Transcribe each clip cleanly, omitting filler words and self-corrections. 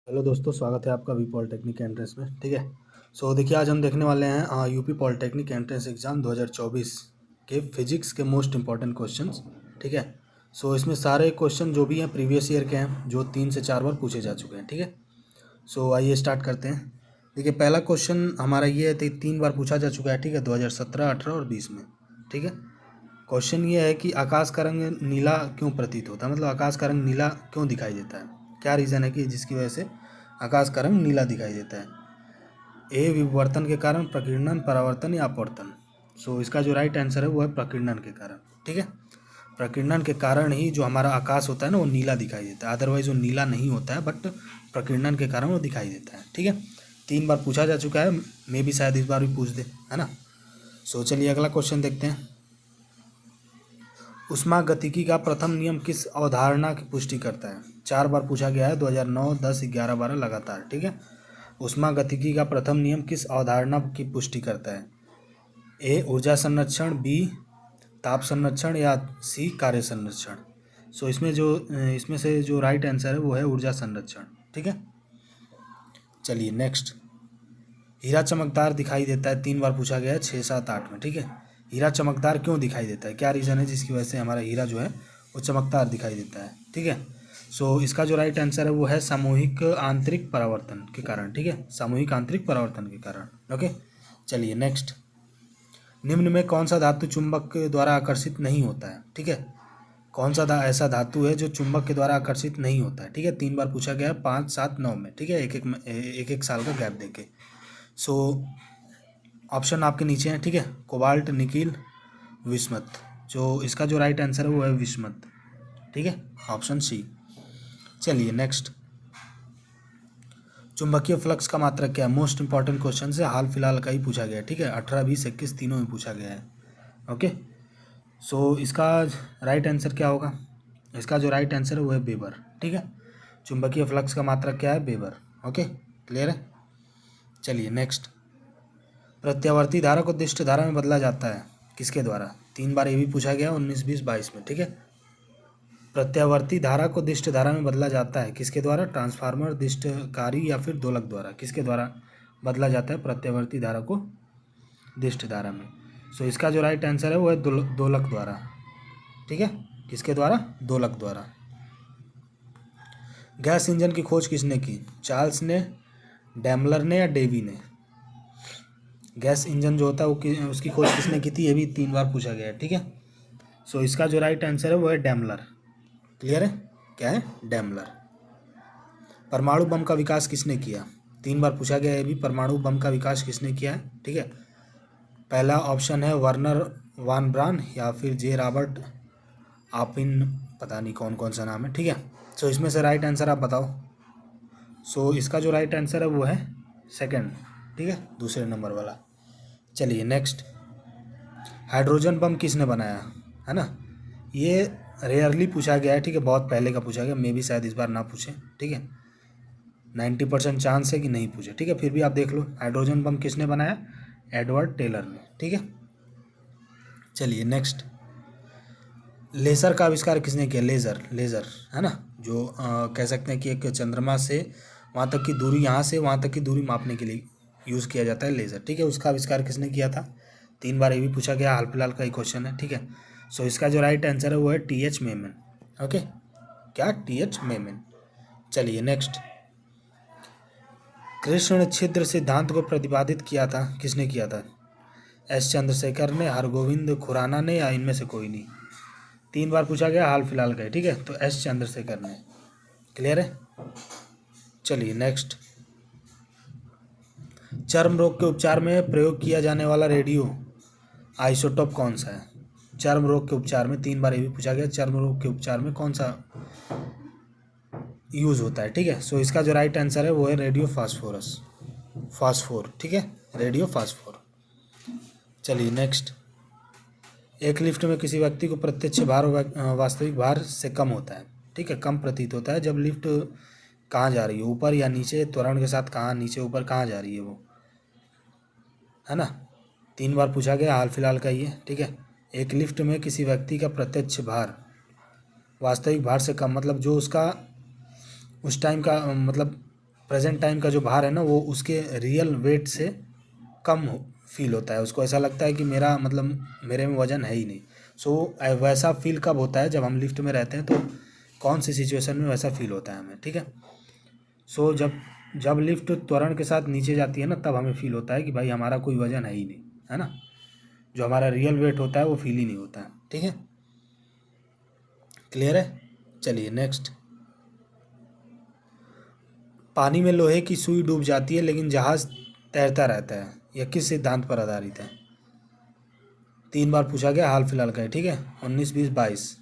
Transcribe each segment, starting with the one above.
Hello दोस्तों, स्वागत है आपका वी पॉलिटेक्निक एंट्रेंस में। ठीक है। देखिए, आज हम देखने वाले हैं यूपी पॉलिटेक्निक एंट्रेंस एग्ज़ाम 2024 के फिजिक्स के मोस्ट इंपॉर्टेंट क्वेश्चंस। ठीक है। इसमें सारे क्वेश्चन जो भी हैं प्रीवियस ईयर के हैं, जो 3 से 4 बार पूछे जा चुके हैं। ठीक है। आइए स्टार्ट करते हैं। देखिए, पहला क्वेश्चन हमारा ये है, 3 बार पूछा जा चुका है। ठीक है, 2017, 18 और 20 में। ठीक है। क्वेश्चन ये है कि आकाश का रंग नीला क्यों प्रतीत होता है, मतलब आकाश का रंग नीला क्यों दिखाई देता है, क्या रीज़न है कि जिसकी वजह से आकाश का रंग नीला दिखाई देता है। ए, विवर्तन के कारण, प्रकीर्णन, परावर्तन या अपवर्तन। इसका जो राइट आंसर है वो है प्रकीर्णन के कारण। ठीक है। प्रकीर्णन के कारण ही जो हमारा आकाश होता है ना, वो नीला दिखाई देता है। अदरवाइज वो नीला नहीं होता है, बट प्रकीर्णन के कारण वो दिखाई देता है। ठीक है। 3 बार पूछा जा चुका है, मे भी शायद इस बार भी पूछ दे, है ना। चलिए अगला क्वेश्चन देखते हैं। ऊष्मागतिकी का प्रथम नियम किस अवधारणा की पुष्टि करता है। 4 बार पूछा गया है, 2009, 10, 11, 12 लगातार। ठीक है। ऊष्मागतिकी का प्रथम नियम किस अवधारणा की पुष्टि करता है। ए, ऊर्जा संरक्षण, बी, ताप संरक्षण या सी, कार्य संरक्षण। इसमें से जो राइट आंसर है वो है ऊर्जा संरक्षण। ठीक है। चलिए नेक्स्ट। हीरा चमकदार दिखाई देता है, 3 बार पूछा गया है, 6, 7, 8 में। ठीक है। हीरा चमकदार क्यों दिखाई देता है, क्या रीज़न है जिसकी वजह से हमारा हीरा जो है वो चमकदार दिखाई देता है। ठीक है। इसका जो राइट आंसर है वो है सामूहिक आंतरिक परावर्तन के कारण। ठीक है, सामूहिक आंतरिक परावर्तन के कारण। ओके। चलिए नेक्स्ट। निम्न में कौन सा धातु चुंबक के द्वारा आकर्षित नहीं होता है। ठीक है। कौन सा ऐसा धातु है जो चुंबक के द्वारा आकर्षित नहीं होता है। ठीक है। 3 बार पूछा गया है, 5, 7, 9 में। ठीक है, एक साल का गैप देके। ऑप्शन आपके नीचे हैं। ठीक है। Cobalt, nickel, bismuth. इसका जो राइट आंसर है वो है विस्मत। ठीक है, ऑप्शन सी। चलिए नेक्स्ट। चुंबकीय फ्लक्स का मात्रक क्या है, मोस्ट इंपॉर्टेंट क्वेश्चन है, हाल फिलहाल का ही पूछा गया है। ठीक है, 18, 20, 21 तीनों में पूछा गया है। ओके। इसका राइट आंसर क्या होगा। इसका जो राइट आंसर है वो है वेबर। ठीक है। चुंबकीय फ्लक्स का मात्रक क्या है, वेबर। ओके, क्लियर है। चलिए नेक्स्ट। प्रत्यावर्ती धारा को दिष्ट धारा में बदला जाता है किसके द्वारा। 3 बार ये भी पूछा गया, 19, 20, 22 में। ठीक है। प्रत्यावर्ती धारा को दिष्ट धारा में बदला जाता है किसके द्वारा, ट्रांसफार्मर, दिष्टकारी या फिर दोलक द्वारा। किसके द्वारा बदला जाता है प्रत्यावर्ती धारा को दिष्ट धारा में। इसका जो राइट आंसर है वो है दोलक द्वारा। ठीक है, किसके द्वारा, दोलक द्वारा। गैस इंजन की खोज किसने की, चार्ल्स ने, डैमलर ने या डेवी ने। गैस इंजन जो होता है वो उसकी खोज किसने की थी, ये भी 3 बार पूछा गया है। ठीक है। इसका जो राइट आंसर है वो है डैमलर। क्लियर है, क्या है, डैमलर। परमाणु बम का विकास किसने किया, 3 बार पूछा गया है ये भी, परमाणु बम का विकास किसने किया है। ठीक है। पहला ऑप्शन है वर्नर वान ब्रान या फिर जे रॉबर्ट आपिन, पता नहीं कौन कौन सा नाम है। ठीक है। इसमें से राइट आंसर आप बताओ। इसका जो राइट आंसर है वो है सेकंड। ठीक है, दूसरे नंबर वाला। चलिए नेक्स्ट। हाइड्रोजन बम किसने बनाया, है ना। ये रेयरली पूछा गया है। ठीक है, बहुत पहले का पूछा गया, मे भी शायद इस बार ना पूछे। ठीक है, 90% चांस है कि नहीं पूछे। ठीक है, फिर भी आप देख लो, हाइड्रोजन बम किसने बनाया, एडवर्ड टेलर ने। ठीक है। चलिए नेक्स्ट। लेज़र का आविष्कार किसने किया, लेज़र है ना, जो कह सकते हैं कि एक चंद्रमा से वहाँ तक की दूरी, यहाँ से वहाँ तक की दूरी मापने के लिए यूज़ किया जाता है लेज़र। ठीक है, उसका आविष्कार किसने किया था, 3 बार ये भी पूछा गया, हाल फिलहाल का ही क्वेश्चन है। ठीक है। इसका जो राइट आंसर है वो है TH मेमन। ओके, क्या, TH मेमन। चलिए नेक्स्ट। कृष्ण छिद्र सिद्धांत को प्रतिपादित किया था, किसने किया था, S चंद्रशेखर ने, हरगोविंद खुराना ने या इनमें से कोई नहीं। 3 बार पूछा गया, हाल फिलहाल का है। ठीक है, तो S चंद्रशेखर ने। क्लियर है। चलिए नेक्स्ट। चर्म रोग के उपचार में प्रयोग किया जाने वाला रेडियो आइसोटोप कौन सा है। चर्म रोग के उपचार में 3 बार ये भी पूछा गया, चर्म रोग के उपचार में कौन सा यूज़ होता है। ठीक है। इसका जो राइट आंसर है वो है रेडियो फास्फोर। ठीक है, रेडियो फास्फोर। चलिए नेक्स्ट। एक लिफ्ट में किसी व्यक्ति को प्रत्यक्ष भार वास्तविक भार से कम होता है। ठीक है, कम प्रतीत होता है जब लिफ्ट कहाँ जा रही है, ऊपर या नीचे, त्वरण के साथ कहाँ, नीचे ऊपर, कहाँ जा रही है वो, है ना। 3 बार पूछा गया, हाल फिलहाल का ही है। ठीक है। एक लिफ्ट में किसी व्यक्ति का प्रत्यक्ष भार वास्तविक भार से कम, मतलब जो उसका उस टाइम का मतलब प्रेजेंट टाइम का जो भार है ना वो उसके रियल वेट से कम फील होता है, उसको ऐसा लगता है कि मेरा मतलब मेरे में वज़न है ही नहीं। सो वैसा फील कब होता है, जब हम लिफ्ट में रहते हैं तो कौन सी सिचुएशन में वैसा फील होता है हमें, ठीक है। सो जब जब लिफ्ट त्वरण के साथ नीचे जाती है ना, तब हमें फील होता है कि भाई हमारा कोई वज़न है ही नहीं, है ना। जो हमारा रियल वेट होता है वो फील ही नहीं होता है, ठीक है। क्लियर है। चलिए नेक्स्ट। पानी में लोहे की सुई डूब जाती है लेकिन जहाज़ तैरता रहता है, यह किस सिद्धांत पर आधारित है। 3 बार पूछा गया, हाल फिलहाल का है, ठीक है। 19, 20, 22,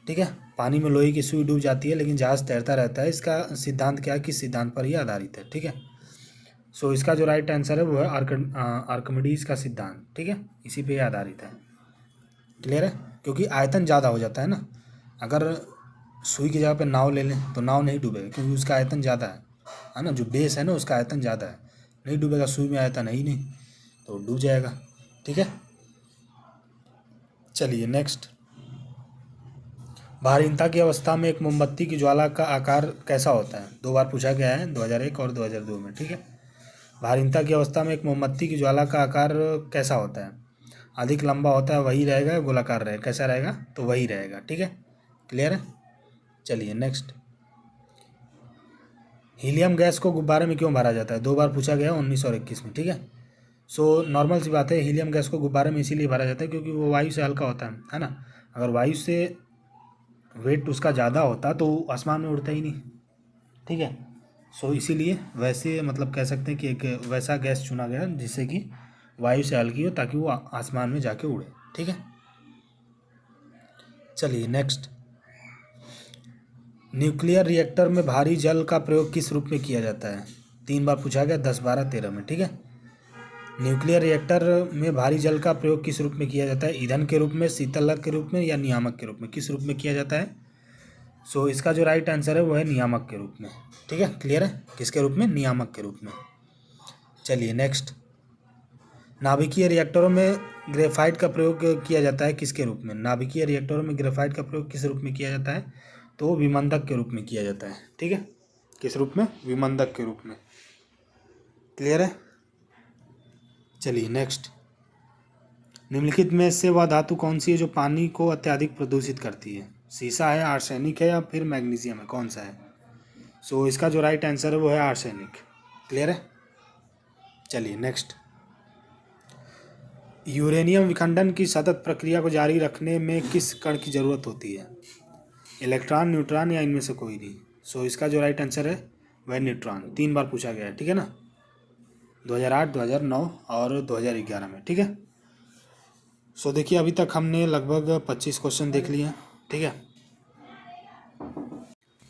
ठीक है। पानी में लोहे की सुई डूब जाती है लेकिन जहाज़ तैरता रहता है, इसका सिद्धांत क्या है, किस सिद्धांत पर ही आधारित है, ठीक है। सो इसका जो राइट आंसर है वो है आर्किमिडीज का सिद्धांत, ठीक है, इसी पे आधारित है। क्लियर है। क्योंकि आयतन ज़्यादा हो जाता है ना, अगर सुई की जगह पे नाव ले लें तो नाव नहीं डूबेगा क्योंकि उसका आयतन ज़्यादा है ना, जो बेस है ना उसका आयतन ज़्यादा है, नहीं डूबेगा, सुई में आयतन है ही नहीं तो डूब जाएगा, ठीक है। चलिए नेक्स्ट। भारीनता की अवस्था में एक मोमबत्ती की ज्वाला का आकार कैसा होता है। 2 बार पूछा गया है, 2001 और 2002 में, ठीक है। भारीनता की अवस्था में एक मोमबत्ती की ज्वाला का आकार कैसा होता है। अधिक लंबा होता है वही रहेगा, गोलाकार रहेगा, कैसा रहेगा, तो वही रहेगा, ठीक है। क्लियर है। चलिए नेक्स्ट। हीलियम गैस को गुब्बारे में क्यों भरा जाता है। 2 बार पूछा गया, 19 और 21 में, ठीक है। सो नॉर्मल सी बात है, हीलियम गैस को गुब्बारे में इसीलिए भरा जाता है क्योंकि वो वायु से हल्का होता है ना। अगर वायु से वेट उसका ज़्यादा होता तो आसमान में उड़ता ही नहीं, ठीक है। सो इसीलिए वैसे मतलब कह सकते हैं कि एक वैसा गैस चुना गया जिससे कि वायु से हल्की हो ताकि वो आसमान में जाके उड़े, ठीक है। चलिए नेक्स्ट। न्यूक्लियर रिएक्टर में भारी जल का प्रयोग किस रूप में किया जाता है। 3 बार पूछा गया, 10, 12, 13 में, ठीक है। न्यूक्लियर रिएक्टर में भारी जल का प्रयोग किस रूप में किया जाता है। ईंधन के रूप में, शीतलक के रूप में या नियामक के रूप में, किस रूप में किया जाता है। सो इसका जो राइट आंसर है वो है नियामक के रूप में, ठीक है। क्लियर है। किसके रूप में, नियामक के रूप में। चलिए नेक्स्ट। नाभिकीय रिएक्टरों में ग्रेफाइट का प्रयोग किया जाता है किसके रूप में। नाभिकीय रिएक्टरों में ग्रेफाइट का प्रयोग किस रूप में किया जाता है, तो विमंदक के रूप में किया जाता है, ठीक है। किस रूप में, विमंदक के रूप में। क्लियर है। चलिए नेक्स्ट। निम्नलिखित में से वह धातु कौन सी है जो पानी को अत्यधिक प्रदूषित करती है। सीसा है, आर्सेनिक है या फिर मैग्नीशियम है, कौन सा है। सो इसका जो राइट आंसर है वो है आर्सेनिक। क्लियर है। चलिए नेक्स्ट। यूरेनियम विखंडन की सतत प्रक्रिया को जारी रखने में किस कण की ज़रूरत होती है। इलेक्ट्रॉन, न्यूट्रॉन या इनमें से कोई नहीं। सो इसका जो राइट आंसर है वह न्यूट्रॉन। 3 बार पूछा गया है, ठीक है ना, 2008, 2009 और 2011 में, ठीक है। सो देखिए अभी तक हमने लगभग 25 क्वेश्चन देख लिए हैं, ठीक है।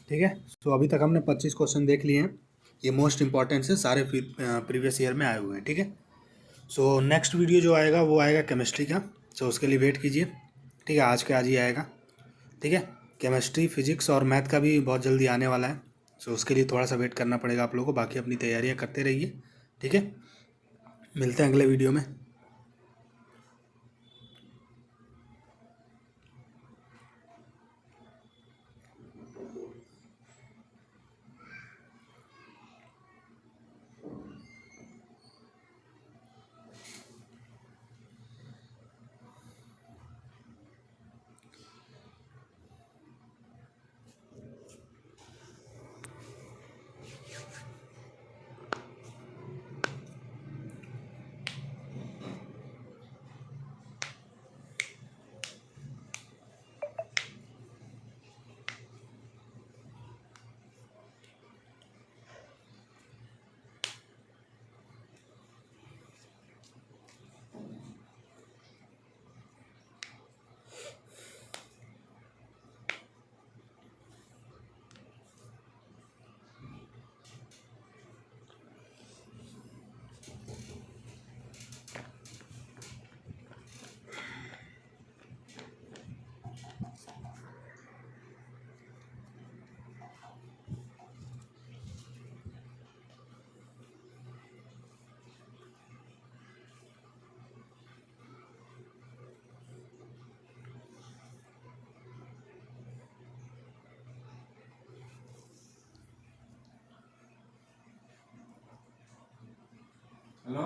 ठीक है। सो अभी तक हमने 25 क्वेश्चन देख लिए हैं, ये मोस्ट इंपॉर्टेंट से सारे प्रीवियस ईयर में आए हुए हैं, ठीक है। सो नेक्स्ट वीडियो जो आएगा वो आएगा केमिस्ट्री का। सो उसके लिए वेट कीजिए, ठीक है, आज के आज ही आएगा, ठीक है। केमिस्ट्री, फिजिक्स और मैथ का भी बहुत जल्दी आने वाला है। सो उसके लिए थोड़ा सा वेट करना पड़ेगा आप लोगों को, बाकी अपनी तैयारियां करते रहिए, ठीक है। मिलते हैं अगले वीडियो में। हेलो।